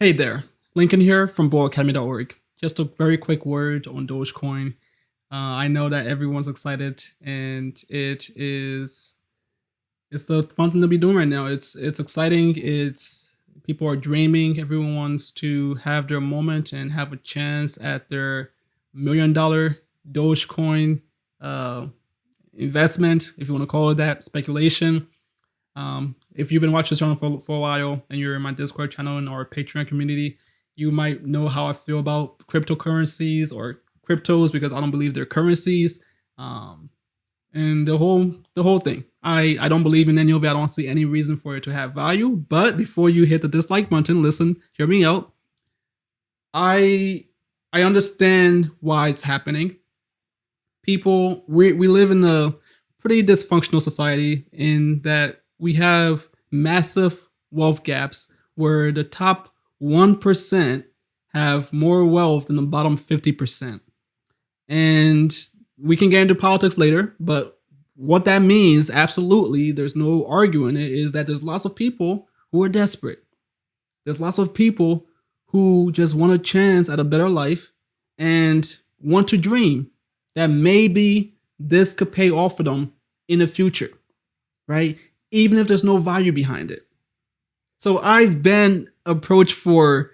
Hey there, Lincoln here from bullacademy.org. Just a very quick word on Dogecoin. I know that everyone's excited, and it's the fun thing to be doing right now. It's exciting. It's people are dreaming. Everyone wants to have their moment and have a chance at their $1 million Dogecoin investment, if you want to call it that, speculation. If you've been watching this channel for a while and you're in my Discord channel and our Patreon community, you might know how I feel about cryptocurrencies or cryptos, because I don't believe they're currencies. And the whole thing. I don't believe in any of it. I don't see any reason for it to have value. But before you hit the dislike button, listen, hear me out. I understand why it's happening. People, we live in a pretty dysfunctional society in that we have massive wealth gaps where the top 1% have more wealth than the bottom 50%. And we can get into politics later, but what that means, absolutely, there's no arguing it, is that there's lots of people who are desperate. There's lots of people who just want a chance at a better life and want to dream that maybe this could pay off for them in the future, right? Even if there's no value behind it. So I've been approached for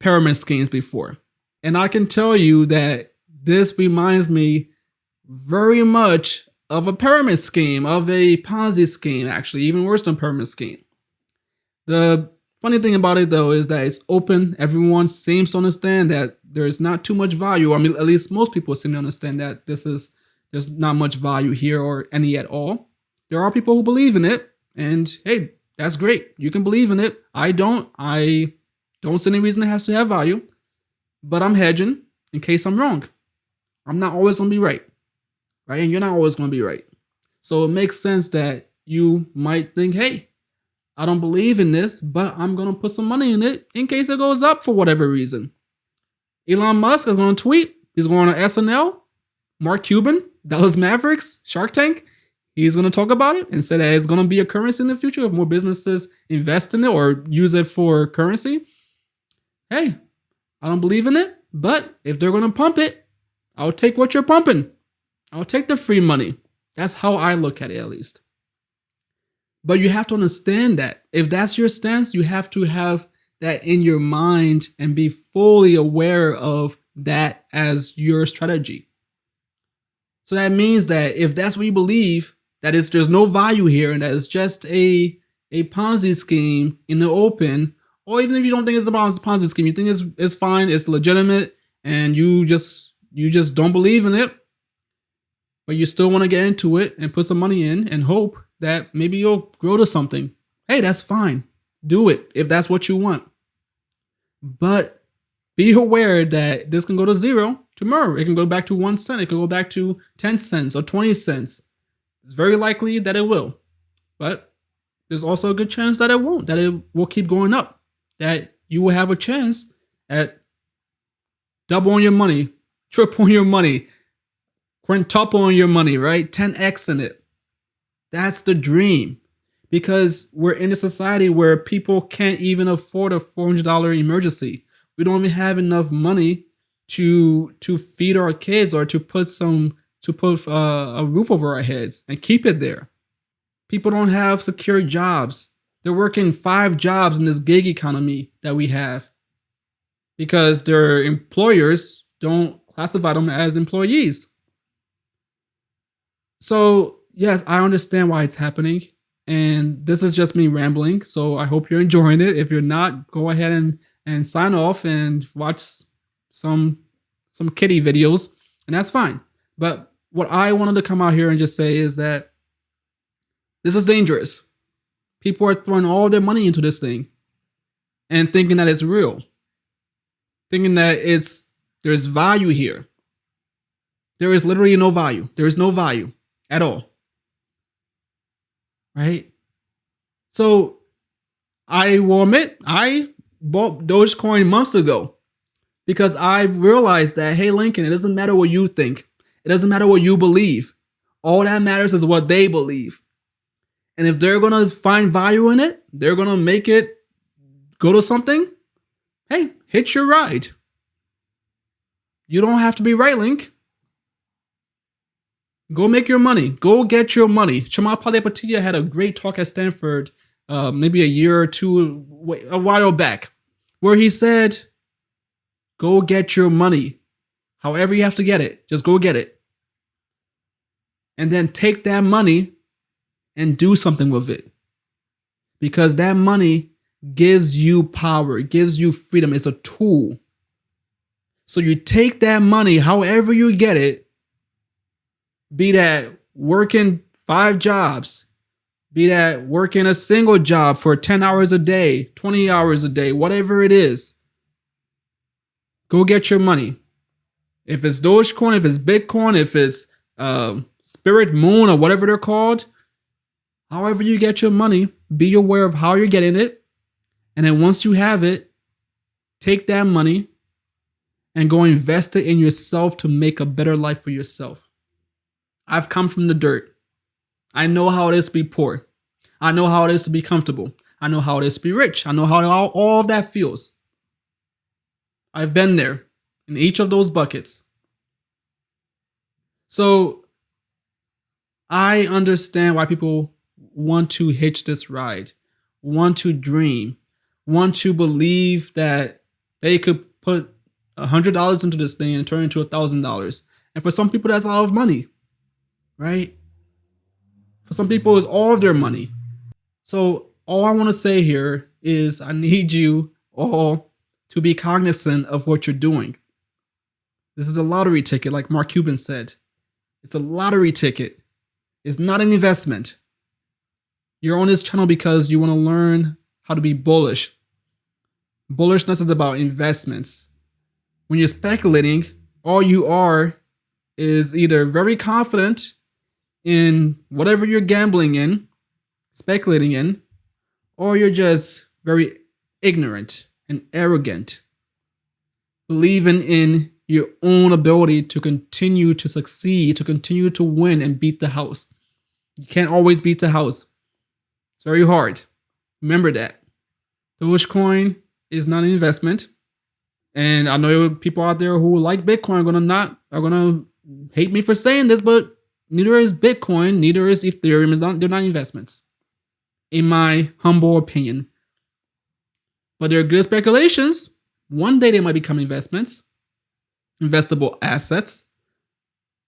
pyramid schemes before, and I can tell you that this reminds me very much of a pyramid scheme, of a Ponzi scheme, actually, even worse than a pyramid scheme. The funny thing about it, though, is that it's open. Everyone seems to understand that there's not too much value. I mean, at least most people seem to understand that there's not much value here or any at all. There are people who believe in it, and hey, that's great. You can believe in it. I don't see any reason it has to have value, but I'm hedging in case I'm wrong. I'm not always going to be right? And you're not always going to be right. So it makes sense that you might think, hey, I don't believe in this, but I'm going to put some money in it in case it goes up for whatever reason. Elon Musk is going to tweet. He's going to SNL. Mark Cuban, Dallas Mavericks, Shark Tank. He's going to talk about it and say that it's going to be a currency in the future if more businesses invest in it or use it for currency. Hey, I don't believe in it, but if they're going to pump it, I'll take what you're pumping. I'll take the free money. That's how I look at it, at least. But you have to understand that if that's your stance, you have to have that in your mind and be fully aware of that as your strategy. So that means that if that's what you believe, that there's no value here and that it's just a Ponzi scheme in the open, or even if you don't think it's a Ponzi scheme, you think it's fine, it's legitimate, and you just don't believe in it, but you still want to get into it and put some money in and hope that maybe you'll grow to something. Hey, that's fine. Do it if that's what you want. But be aware that this can go to zero tomorrow. It can go back to 1 cent. It can go back to 10 cents or 20 cents. It's very likely that it will. But there's also a good chance that it won't, that it will keep going up, that you will have a chance at doubling your money, tripling your money, quintupling your money, right? 10x in it. That's the dream, because we're in a society where people can't even afford a $400 emergency. We don't even have enough money to feed our kids or to put a roof over our heads and keep it there. People don't have secure jobs. They're working 5 jobs in this gig economy that we have because their employers don't classify them as employees. So yes, I understand why it's happening, and this is just me rambling, so I hope you're enjoying it. If you're not, go ahead and sign off and watch some kiddie videos, and that's fine. But what I wanted to come out here and just say is that this is dangerous. People are throwing all their money into this thing and thinking that it's real, thinking that there's value here. There is literally no value. There is no value at all. Right? So I will admit, I bought Dogecoin months ago because I realized that, hey, Lincoln, it doesn't matter what you think. It doesn't matter what you believe. All that matters is what they believe. And if they're going to find value in it, they're going to make it go to something, hey, hitch your ride. You don't have to be right, Link. Go make your money. Go get your money. Chamath Palihapitiya had a great talk at Stanford maybe a year or two, a while back, where he said, go get your money. However you have to get it, just go get it. And then take that money and do something with it. Because that money gives you power, gives you freedom. It's a tool. So you take that money, however you get it, be that working 5 jobs, be that working a single job for 10 hours a day, 20 hours a day, whatever it is. Go get your money. If it's Dogecoin, if it's Bitcoin, if it's Spirit Moon or whatever they're called, however you get your money, be aware of how you're getting it. And then once you have it, take that money and go invest it in yourself to make a better life for yourself. I've come from the dirt. I know how it is to be poor. I know how it is to be comfortable. I know how it is to be rich. I know how all of that feels. I've been there in each of those buckets. So I understand why people want to hitch this ride, want to dream, want to believe that they could put $100 into this thing and turn it into $1,000. And for some people, that's a lot of money, right? For some people, it's all of their money. So all I want to say here is I need you all to be cognizant of what you're doing. This is a lottery ticket, like Mark Cuban said. It's a lottery ticket. It's not an investment. You're on this channel because you want to learn how to be bullish. Bullishness is about investments. When you're speculating, all you are is either very confident in whatever you're gambling in, speculating in, or you're just very ignorant and arrogant, believing in your own ability to continue to succeed, to continue to win and beat the house. You can't always beat the house. It's very hard. Remember that. Dogecoin is not an investment. And I know people out there who like Bitcoin are gonna hate me for saying this, but neither is Bitcoin, neither is Ethereum. They're not investments, in my humble opinion. But they're good speculations. One day they might become investments, investable assets,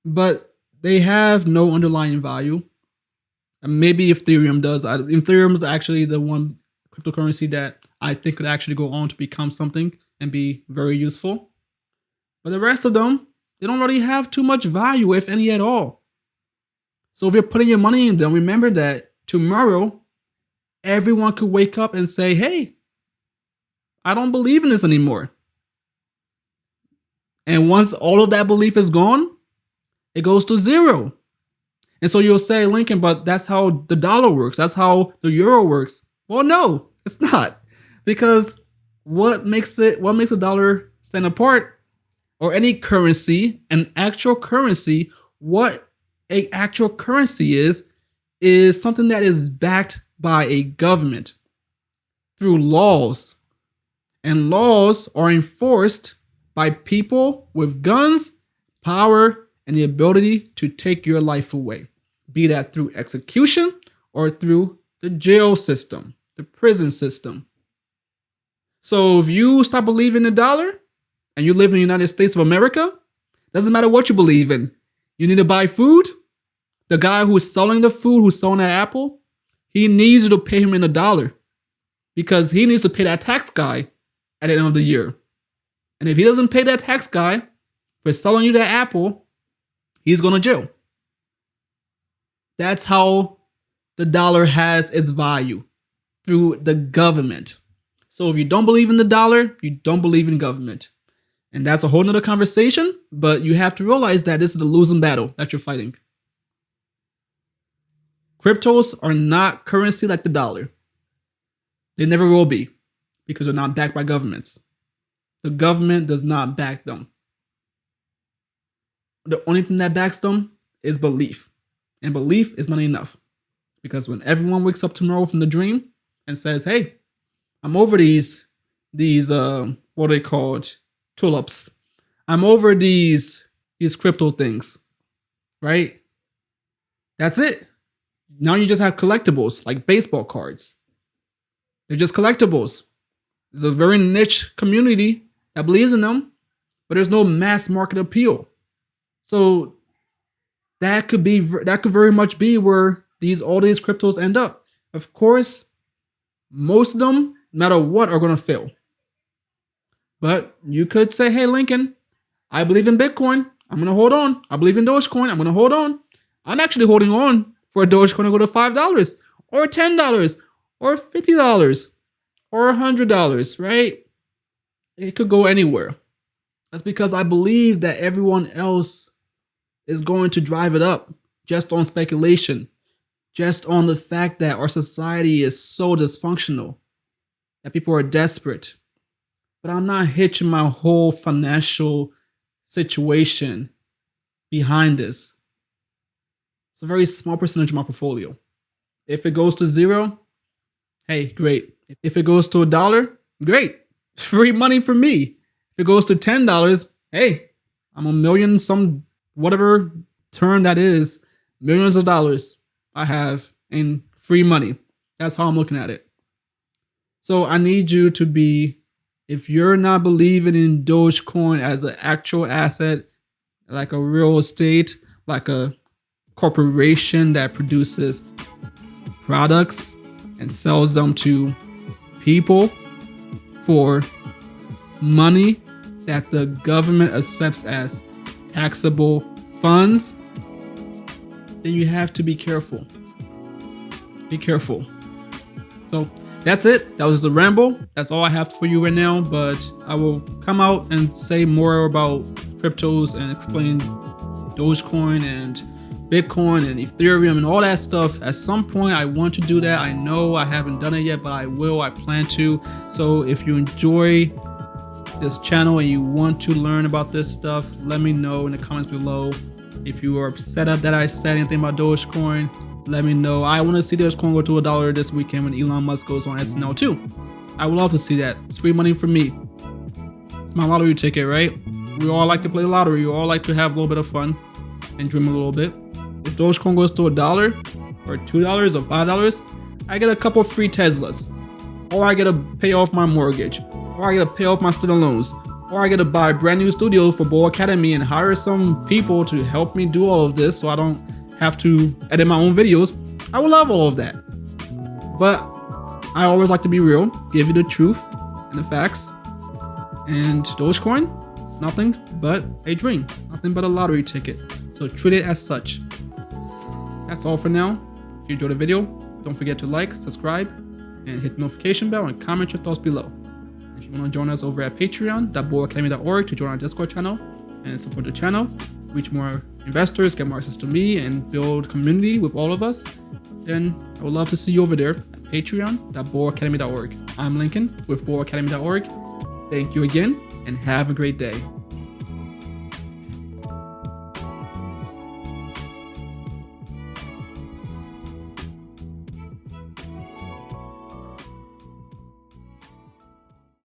but they have no underlying value. And maybe Ethereum does. Ethereum is actually the one cryptocurrency that I think could actually go on to become something and be very useful. But the rest of them, they don't really have too much value, if any at all. So if you're putting your money in them, remember that tomorrow, everyone could wake up and say, hey, I don't believe in this anymore. And once all of that belief is gone, it goes to zero. And so you'll say, Lincoln, but that's how the dollar works. That's how the euro works. Well, no, it's not. Because what makes a dollar stand apart, or any currency, an actual currency, what an actual currency is something that is backed by a government through laws. And laws are enforced by people with guns, power, and the ability to take your life away. Be that through execution or through the jail system, the prison system. So if you stop believing in the dollar and you live in the United States of America, doesn't matter what you believe in. You need to buy food. The guy who's selling the food, who's selling that apple, he needs you to pay him in a dollar because he needs to pay that tax guy at the end of the year. And if he doesn't pay that tax guy for selling you that apple, he's going to jail. That's how the dollar has its value, through the government. So if you don't believe in the dollar, you don't believe in government. And that's a whole nother conversation, but you have to realize that this is the losing battle that you're fighting. Cryptos are not currency like the dollar. They never will be, because they're not backed by governments. The government does not back them. The only thing that backs them is belief. And belief is not enough. Because when everyone wakes up tomorrow from the dream and says, hey, I'm over these these what are they called? Tulips. I'm over these crypto things, right? That's it. Now you just have collectibles like baseball cards. They're just collectibles. There's a very niche community that believes in them, but there's no mass market appeal. So that could very much be where all these cryptos end up. Of course, most of them, no matter what, are going to fail. But you could say, hey, Lincoln, I believe in Bitcoin. I'm going to hold on. I believe in Dogecoin. I'm going to hold on. I'm actually holding on for a Dogecoin to go to $5 or $10 or $50 or $100, right? It could go anywhere. That's because I believe that everyone else is going to drive it up just on speculation, just on the fact that our society is so dysfunctional, that people are desperate. But I'm not hitching my whole financial situation behind this. It's a very small percentage of my portfolio. If it goes to zero, hey, great. If it goes to $1, great. Free money for me. If it goes to $10, hey, I'm a million, some whatever term that is, millions of dollars I have in free money. That's how I'm looking at it. So I need you to be, if you're not believing in Dogecoin as an actual asset, like a real estate, like a corporation that produces products and sells them to people for money that the government accepts as taxable funds, then you have to be careful. Be careful. So that's it. That was the ramble. That's all I have for you right now, but I will come out and say more about cryptos and explain Dogecoin and Bitcoin and Ethereum and all that stuff. At some point, I want to do that. I know I haven't done it yet, but I will. I plan to. So if you enjoy this channel and you want to learn about this stuff, let me know in the comments below. If you are upset that I said anything about Dogecoin, let me know. I want to see Dogecoin go to $1 this weekend when Elon Musk goes on SNL too. I would love to see that. It's free money for me. It's my lottery ticket, right? We all like to play the lottery. We all like to have a little bit of fun and dream a little bit. If Dogecoin goes to $1 or $2 or $5, I get a couple free Teslas, or I get to pay off my mortgage, or I get to pay off my student loans, or I get to buy a brand new studio for Bo Academy and hire some people to help me do all of this so I don't have to edit my own videos. I would love all of that. But I always like to be real, give you the truth and the facts. And Dogecoin is nothing but a dream. It's nothing but a lottery ticket. So treat it as such. That's all for now. If you enjoyed the video, don't forget to like, subscribe, and hit the notification bell and comment your thoughts below. If you want to join us over at patreon.boacademy.org to join our Discord channel and support the channel, reach more investors, get more access to me, and build community with all of us, then I would love to see you over there at patreon.boacademy.org. I'm Lincoln with boacademy.org. Thank you again, and have a great day.